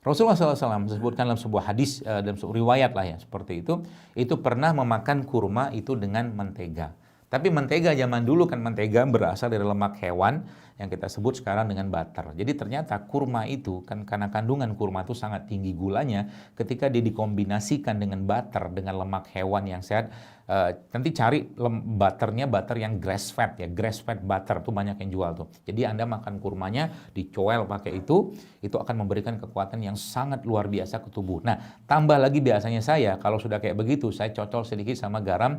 Rasulullah SAW disebutkan dalam sebuah hadis, dalam sebuah riwayat lah ya, seperti itu pernah memakan kurma itu dengan mentega. Tapi mentega zaman dulu kan mentega berasal dari lemak hewan yang kita sebut sekarang dengan butter. Jadi ternyata kurma itu kan karena kandungan kurma itu sangat tinggi gulanya, ketika dia dikombinasikan dengan butter, dengan lemak hewan yang sehat, nanti cari butternya butter yang grass fed ya, grass fed butter tuh banyak yang jual tuh. Jadi Anda makan kurmanya dicoel pakai itu akan memberikan kekuatan yang sangat luar biasa ke tubuh. Nah, tambah lagi biasanya saya kalau sudah kayak begitu, saya cocol sedikit sama garam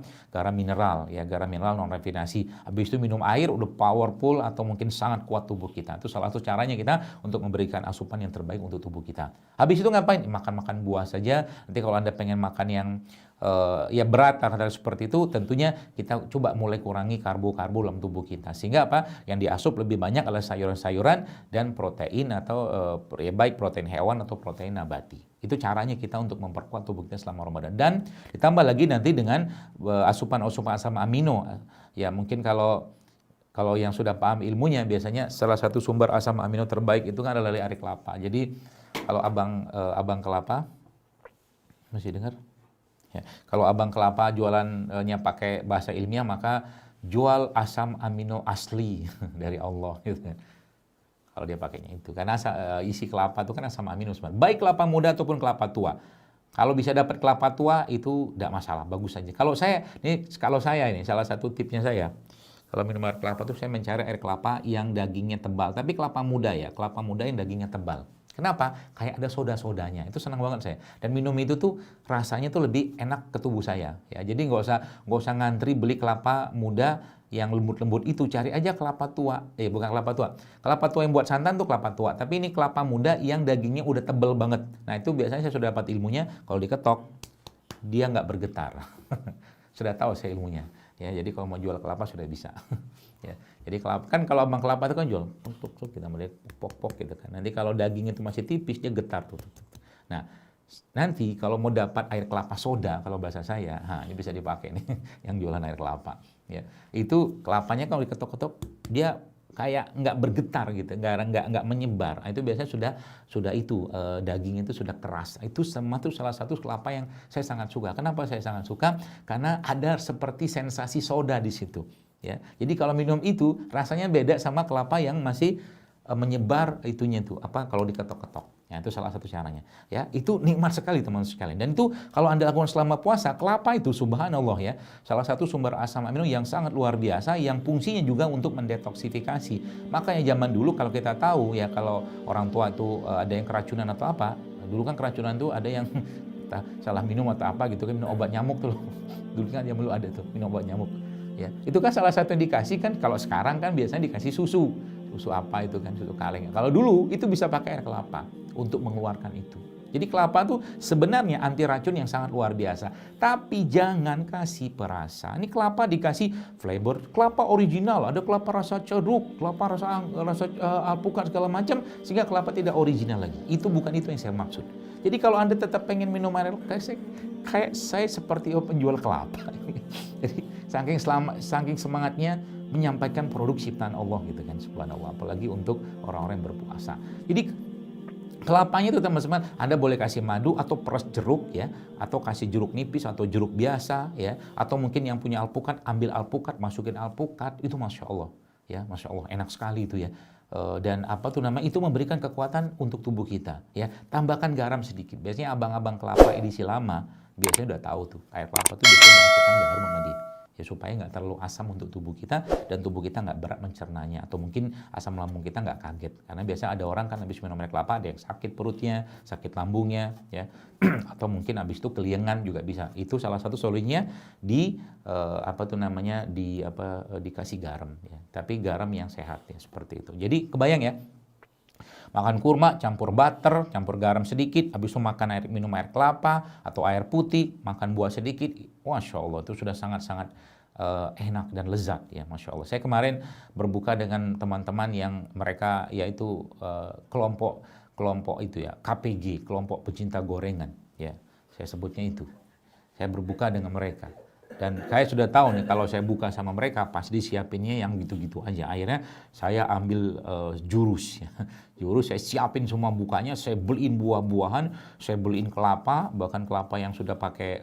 mineral ya, garam mineral non rafinasi. Habis itu minum air udah powerful atau mungkin sangat kuat tubuh kita. Itu salah satu caranya kita untuk memberikan asupan yang terbaik untuk tubuh kita. Habis itu ngapain? Makan buah saja. Nanti kalau Anda pengen makan yang ya berat atau seperti itu, tentunya kita coba mulai kurangi karbo dalam tubuh kita, sehingga apa yang diasup lebih banyak adalah sayuran-sayuran dan protein atau ya baik protein hewan atau protein nabati. Itu caranya kita untuk memperkuat tubuh kita selama Ramadan, dan ditambah lagi nanti dengan asupan-asupan asam amino ya. Mungkin kalau yang sudah paham ilmunya, biasanya salah satu sumber asam amino terbaik itu kan adalah dari ari kelapa. Jadi kalau abang kelapa masih dengar? Ya, kalau abang kelapa jualannya pakai bahasa ilmiah, maka jual asam amino asli dari Allah gitu kan. Kalau dia pakainya itu, karena isi kelapa itu kan asam amino sebenarnya. Baik kelapa muda ataupun kelapa tua. Kalau bisa dapat kelapa tua itu tidak masalah, bagus saja. Kalau saya ini salah satu tipsnya saya. Kalau minum air kelapa itu saya mencari air kelapa yang dagingnya tebal, tapi kelapa muda ya, kelapa muda yang dagingnya tebal. Kenapa? Kayak ada soda-sodanya. Itu senang banget saya. Dan minum itu tuh rasanya tuh lebih enak ke tubuh saya. Ya, jadi nggak usah ngantri beli kelapa muda yang lembut-lembut itu. Cari aja kelapa tua. Bukan kelapa tua. Kelapa tua yang buat santan tuh kelapa tua. Tapi ini kelapa muda yang dagingnya udah tebel banget. Nah itu biasanya saya sudah dapat ilmunya. Kalau diketok, dia nggak bergetar. Sudah tahu saya ilmunya. Ya, jadi kalau mau jual kelapa sudah bisa. Ya, jadi kelapa kan, kalau abang kelapa itu kan jual tuk kita melihat pok gitu kan. Nanti kalau daging itu masih tipis dia getar tuh. Nah, nanti kalau mau dapat air kelapa soda kalau bahasa saya, ini bisa dipakai nih yang jualan air kelapa. Ya, itu kelapanya kalau diketok-ketok dia kayak nggak bergetar gitu, nggak menyebar. Itu biasanya sudah itu daging itu sudah keras. Itu salah satu kelapa yang saya sangat suka. Kenapa saya sangat suka? Karena ada seperti sensasi soda di situ. Ya, jadi kalau minum itu rasanya beda sama kelapa yang masih menyebar itunya tuh kalau diketok-ketok. Ya, itu salah satu caranya. Ya, itu nikmat sekali teman-teman sekalian. Dan itu kalau Anda lakukan selama puasa, kelapa itu subhanallah ya, salah satu sumber asam amino yang sangat luar biasa, yang fungsinya juga untuk mendetoksifikasi. Makanya zaman dulu kalau kita tahu ya, kalau orang tua itu ada yang keracunan atau apa, dulu kan keracunan tuh ada yang salah minum atau apa gitu kan, minum obat nyamuk tuh. Dulu kan zaman dulu ada tuh minum obat nyamuk. Ya, itu kan salah satu indikasi kan. Kalau sekarang kan biasanya dikasih susu apa itu kan, susu kaleng. Kalau dulu itu bisa pakai air kelapa untuk mengeluarkan itu. Jadi kelapa tuh sebenarnya anti racun yang sangat luar biasa. Tapi jangan kasih perasa. Ini kelapa dikasih flavor kelapa original, ada kelapa rasa jeruk, kelapa rasa alpukat segala macam, sehingga kelapa tidak original lagi. Itu bukan itu yang saya maksud. Jadi kalau Anda tetap pengen minum air kayak saya seperti penjual kelapa. Jadi saking semangatnya menyampaikan produk ciptaan Allah gitu kan, subhanallah, apalagi untuk orang-orang yang berpuasa. Jadi kelapanya itu teman-teman, Anda boleh kasih madu atau peras jeruk ya, atau kasih jeruk nipis atau jeruk biasa ya, atau mungkin yang punya alpukat, ambil alpukat, masukin alpukat, itu masya Allah ya, masya Allah enak sekali itu ya. Dan itu memberikan kekuatan untuk tubuh kita ya. Tambahkan garam sedikit. Biasanya abang-abang kelapa edisi lama biasanya udah tahu tuh, air kelapa tuh biasanya masukkan garam sama dia ya, supaya nggak terlalu asam untuk tubuh kita dan tubuh kita nggak berat mencernanya, atau mungkin asam lambung kita nggak kaget. Karena biasanya ada orang kan habis minum air kelapa ada yang sakit perutnya, sakit lambungnya ya, atau mungkin habis itu keliengan juga bisa. Itu salah satu solusinya dikasih garam ya, tapi garam yang sehat ya, seperti itu. Jadi kebayang ya, makan kurma, campur butter, campur garam sedikit, habis itu minum air kelapa atau air putih, makan buah sedikit, masya Allah itu sudah sangat-sangat enak dan lezat ya, masya Allah. Saya kemarin berbuka dengan teman-teman yang mereka yaitu kelompok itu ya, KPG, kelompok pecinta gorengan ya, saya sebutnya itu. Saya berbuka dengan mereka. Dan saya sudah tahu nih kalau saya buka sama mereka pasti siapinnya yang gitu-gitu aja. Akhirnya saya ambil jurus ya. Jurus saya siapin semua bukanya, saya beliin buah-buahan, saya beliin kelapa, bahkan kelapa yang sudah pakai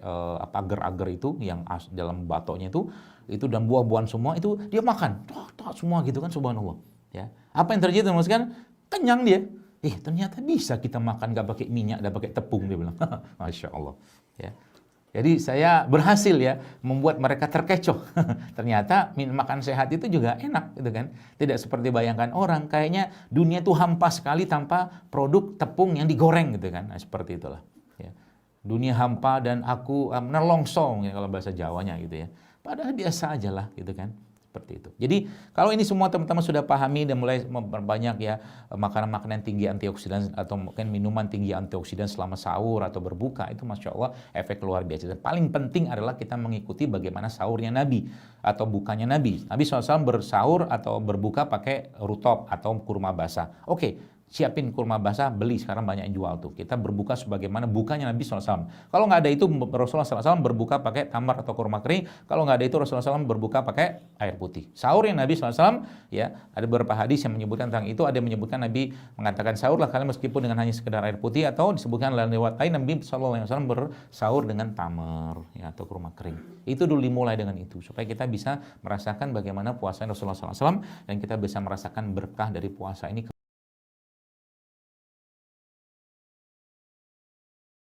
agar-agar itu yang dalam batoknya itu dan buah-buahan semua itu dia makan. Semua gitu kan, subhanallah. Ya. Apa yang terjadi teman sekalian? Kenyang dia. Ternyata bisa kita makan gak pakai minyak, gak pakai tepung, dia bilang. Masya Allah. Ya. Jadi saya berhasil ya membuat mereka terkecoh. Ternyata makan sehat itu juga enak gitu kan. Tidak seperti bayangkan orang, kayaknya dunia itu hampa sekali tanpa produk tepung yang digoreng gitu kan. Nah, seperti itulah. Ya. Dunia hampa dan aku nelongsong ya kalau bahasa Jawanya gitu ya. Padahal biasa aja lah gitu kan. Seperti itu. Jadi kalau ini semua teman-teman sudah pahami dan mulai memperbanyak ya makanan-makanan tinggi antioksidan atau mungkin minuman tinggi antioksidan selama sahur atau berbuka, itu Masya Allah efek luar biasa. Dan paling penting adalah kita mengikuti bagaimana sahurnya Nabi atau bukanya Nabi. Nabi SAW bersahur atau berbuka pakai rutop atau kurma basah. Oke. Siapin kurma basah, beli, sekarang banyak yang jual tuh. Kita berbuka sebagaimana bukanya Nabi SAW. Kalau nggak ada itu, Rasulullah SAW berbuka pakai tamar atau kurma kering. Kalau nggak ada itu, Rasulullah SAW berbuka pakai air putih. Sahur yang Nabi SAW, ya ada beberapa hadis yang menyebutkan tentang itu. Ada yang menyebutkan Nabi mengatakan sahurlah kalian meskipun dengan hanya sekedar air putih, atau disebutkan dalam riwayat lain Nabi SAW bersahur dengan tamar ya, atau kurma kering. Itu dulu dimulai dengan itu supaya kita bisa merasakan bagaimana puasa Rasulullah SAW dan kita bisa merasakan berkah dari puasa ini.